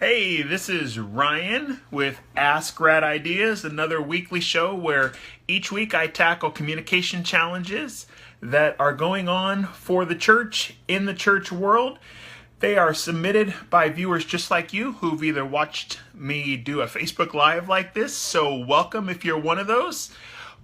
Hey, this is Ryan with Ask Rad Ideas, another weekly show where each week I tackle communication challenges that are going on for the church in the church world. They are submitted by viewers just like you who've either watched me do a Facebook Live like this, so welcome if you're one of those,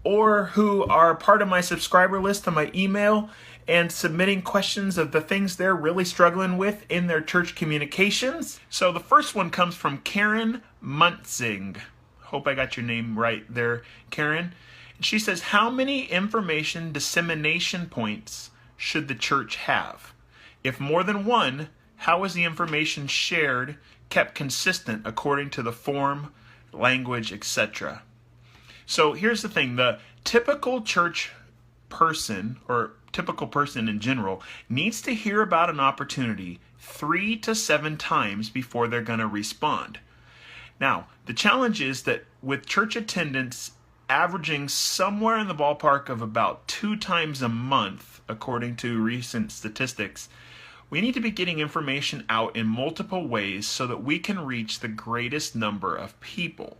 or who are part of my subscriber list on my email and submitting questions of the things they're really struggling with in their church communications. So the first one comes from Karen Muntzing. Hope I got your name right there, Karen. She says, how many information dissemination points should the church have? If more than one, how is the information shared kept consistent according to the form, language, etc.? So here's the thing, the typical church person, or typical person in general, needs to hear about an opportunity 3 to 7 times before they're going to respond. Now, the challenge is that with church attendance averaging somewhere in the ballpark of about 2 times a month, according to recent statistics, we need to be getting information out in multiple ways so that we can reach the greatest number of people.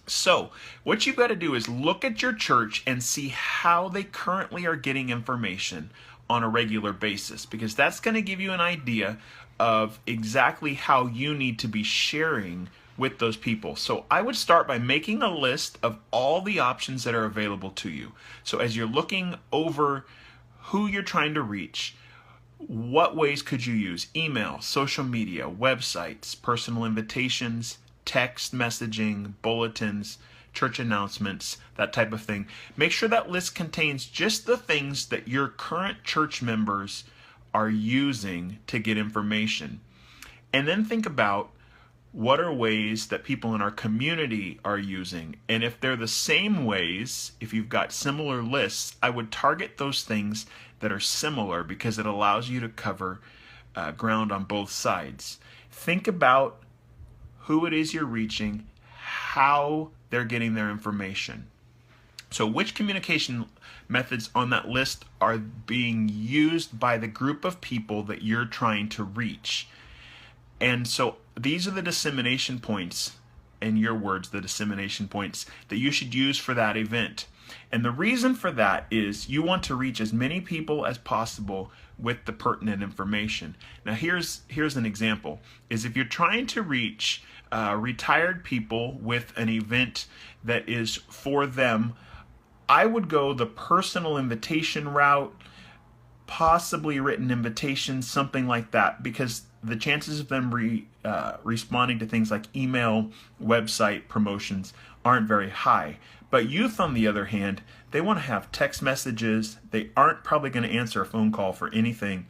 So, what you've got to do is look at your church and see how they currently are getting information on a regular basis, because that's going to give you an idea of exactly how you need to be sharing with those people. So I would start by making a list of all the options that are available to you. So as you're looking over who you're trying to reach, what ways could you use? Email, social media, websites, personal invitations, text messaging, bulletins, church announcements, that type of thing. Make sure that list contains just the things that your current church members are using to get information. And then think about what are ways that people in our community are using. And if they're the same ways, if you've got similar lists, I would target those things that are similar because it allows you to cover ground on both sides. Think about who it is you're reaching, how they're getting their information. So which communication methods on that list are being used by the group of people that you're trying to reach? And so these are the dissemination points, in your words, the dissemination points that you should use for that event. And the reason for that is you want to reach as many people as possible with the pertinent information. Now here's an example, is if you're trying to reach retired people with an event that is for them, I would go the personal invitation route, possibly written invitations, something like that, because the chances of them responding to things like email, website promotions aren't very high. But youth, on the other hand, they want to have text messages. They aren't probably going to answer a phone call for anything.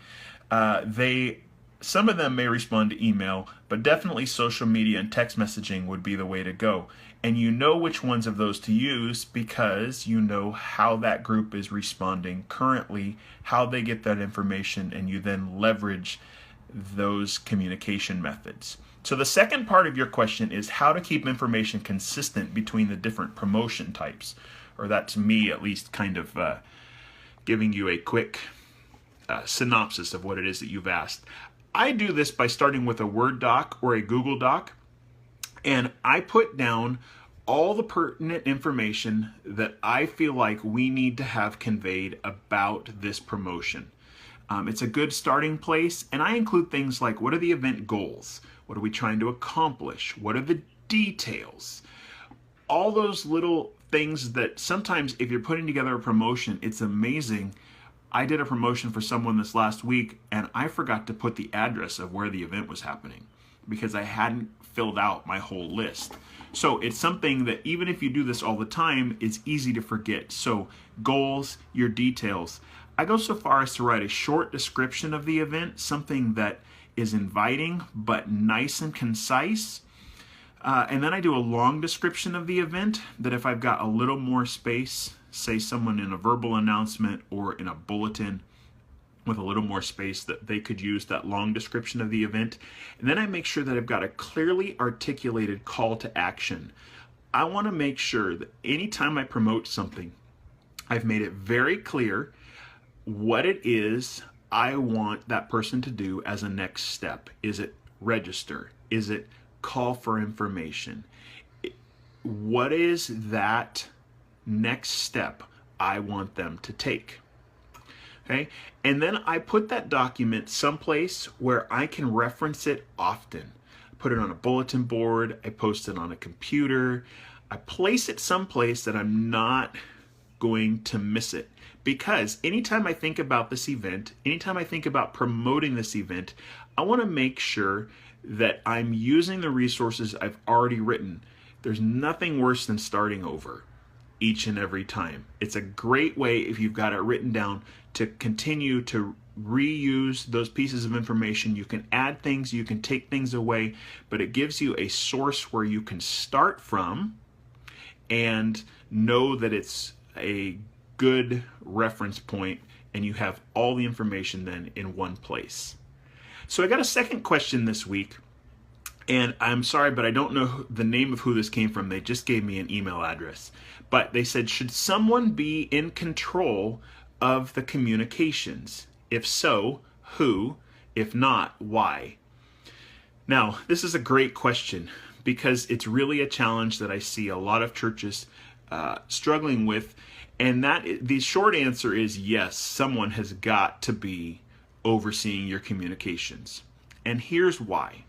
Some of them may respond to email, but definitely social media and text messaging would be the way to go. And you know which ones of those to use because you know how that group is responding currently, how they get that information, and you then leverage those communication methods. So the second part of your question is how to keep information consistent between the different promotion types, or that's me at least kind of giving you a quick synopsis of what it is that you've asked. I do this by starting with a Word doc or a Google Doc, and I put down all the pertinent information that I feel like we need to have conveyed about this promotion. It's a good starting place, and I include things like, what are the event goals? What are we trying to accomplish? What are the details? All those little things that sometimes if you're putting together a promotion, it's amazing. I did a promotion for someone this last week, and I forgot to put the address of where the event was happening because I hadn't filled out my whole list. So it's something that even if you do this all the time, it's easy to forget. So goals, your details. I go so far as to write a short description of the event, something that is inviting but nice and concise. And then I do a long description of the event that if I've got a little more space, say someone in a verbal announcement or in a bulletin with a little more space, that they could use that long description of the event. And then I make sure that I've got a clearly articulated call to action. I want to make sure that anytime I promote something, I've made it very clear what it is I want that person to do as a next step. Is it register? Is it call for information? What is that next step I want them to take? Okay, and then I put that document someplace where I can reference it often. Put it on a bulletin board, I post it on a computer, I place it someplace that I'm not going to miss it. Because anytime I think about this event, anytime I think about promoting this event, I want to make sure that I'm using the resources I've already written. There's nothing worse than starting over each and every time. It's a great way, if you've got it written down, to continue to reuse those pieces of information. You can add things, you can take things away, but it gives you a source where you can start from and know that it's a good reference point and you have all the information then in one place. So I got a second question this week, and I'm sorry, but I don't know the name of who this came from. They just gave me an email address. But they said, should someone be in control of the communications? If so, who? If not, why? Now, this is a great question because it's really a challenge that I see a lot of churches struggling with. And the short answer is yes, someone has got to be overseeing your communications. And here's why.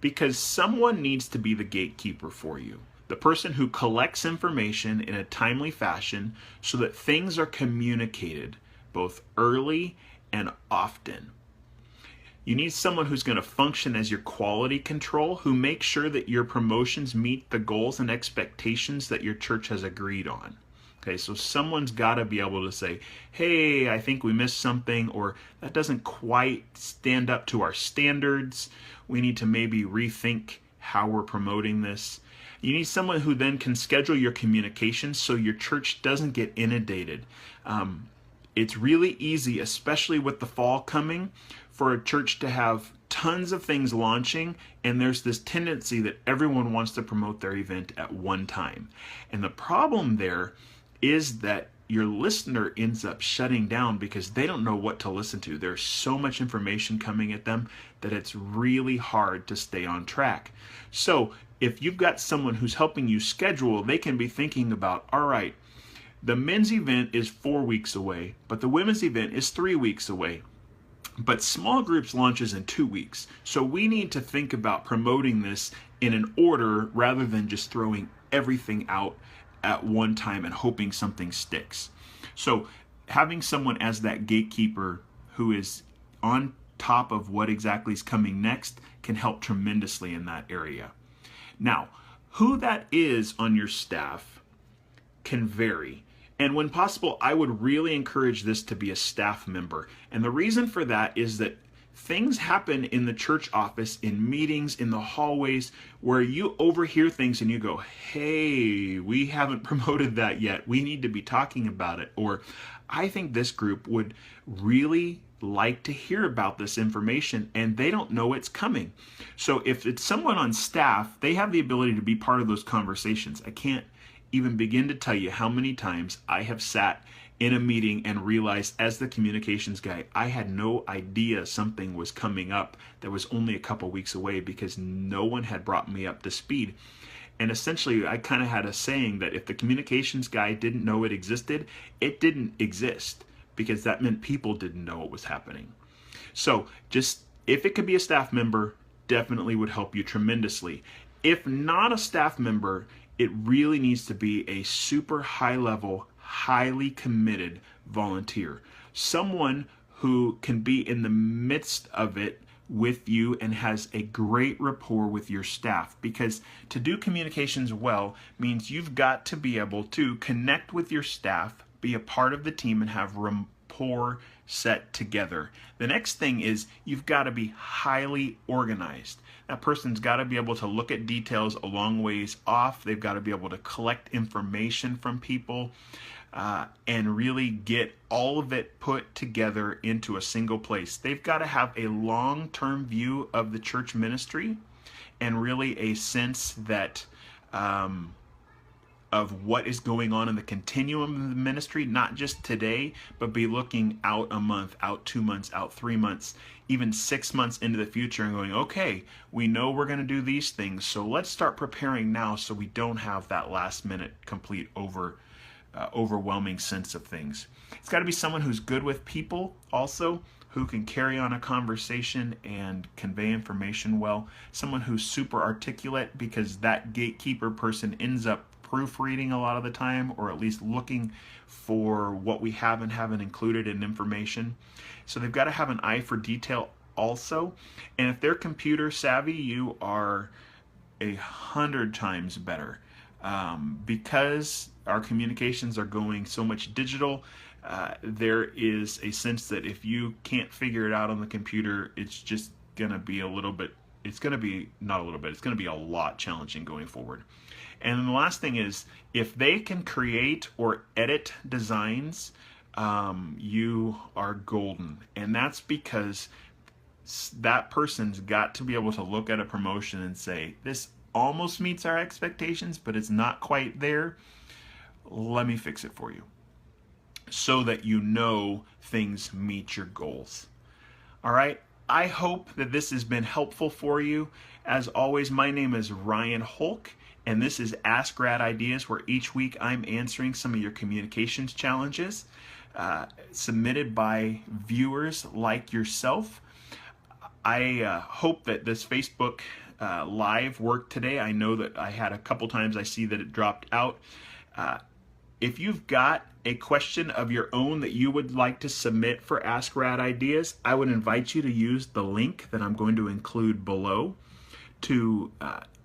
Because someone needs to be the gatekeeper for you. The person who collects information in a timely fashion so that things are communicated both early and often. You need someone who's going to function as your quality control, who makes sure that your promotions meet the goals and expectations that your church has agreed on. Okay, so someone's got to be able to say, hey, I think we missed something, or that doesn't quite stand up to our standards. We need to maybe rethink how we're promoting this. You need someone who then can schedule your communications so your church doesn't get inundated. It's really easy, especially with the fall coming, for a church to have tons of things launching, and there's this tendency that everyone wants to promote their event at one time. And the problem there is that your listener ends up shutting down because they don't know what to listen to. There's so much information coming at them that it's really hard to stay on track. So if you've got someone who's helping you schedule, they can be thinking about, all right, the men's event is 4 weeks away, but the women's event is 3 weeks away. But small groups launches in 2 weeks. So we need to think about promoting this in an order rather than just throwing everything out at one time and hoping something sticks. So having someone as that gatekeeper who is on top of what exactly is coming next can help tremendously in that area. Now, who that is on your staff can vary. And when possible, I would really encourage this to be a staff member. And the reason for that is that things happen in the church office, in meetings, in the hallways, where you overhear things and you go, hey, we haven't promoted that yet. We need to be talking about it. Or I think this group would really like to hear about this information and they don't know it's coming. So if it's someone on staff, they have the ability to be part of those conversations. I can't even begin to tell you how many times I have sat in a meeting and realized as the communications guy, I had no idea something was coming up that was only a couple weeks away because no one had brought me up to speed. And essentially, I kind of had a saying that if the communications guy didn't know it existed, it didn't exist, because that meant people didn't know what was happening. So just, if it could be a staff member, definitely would help you tremendously. If not a staff member, it really needs to be a super high level, highly committed volunteer. Someone who can be in the midst of it with you and has a great rapport with your staff. Because to do communications well means you've got to be able to connect with your staff, be a part of the team, and have rapport set together. The next thing is you've got to be highly organized. That person's got to be able to look at details a long ways off. They've got to be able to collect information from people and really get all of it put together into a single place. They've got to have a long-term view of the church ministry and really a sense that of what is going on in the continuum of the ministry, not just today, but be looking out a month, out 2 months, out 3 months, even 6 months into the future and going, okay, we know we're going to do these things, so let's start preparing now so we don't have that last minute complete overwhelming sense of things. It's got to be someone who's good with people also, who can carry on a conversation and convey information well. Someone who's super articulate, because that gatekeeper person ends up proofreading a lot of the time, or at least looking for what we have and haven't included in information. So they've got to have an eye for detail also. And if they're computer savvy, you are 100 times better. Because our communications are going so much digital, there is a sense that if you can't figure it out on the computer, it's just going to be a lot challenging going forward. And then the last thing is, if they can create or edit designs, you are golden. And that's because that person's got to be able to look at a promotion and say, this almost meets our expectations, but it's not quite there. Let me fix it for you, so that you know things meet your goals. All right, I hope that this has been helpful for you. As always, my name is Ryan Holk, and this is Ask Rad Ideas, where each week I'm answering some of your communications challenges submitted by viewers like yourself. I hope that this Facebook Live worked today. I know that I had a couple times I see that it dropped out. If you've got a question of your own that you would like to submit for Ask Rad Ideas, I would invite you to use the link that I'm going to include below to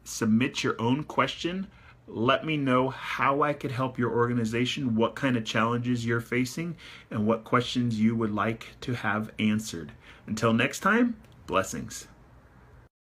submit your own question. Let me know how I could help your organization, what kind of challenges you're facing, and what questions you would like to have answered. Until next time, blessings.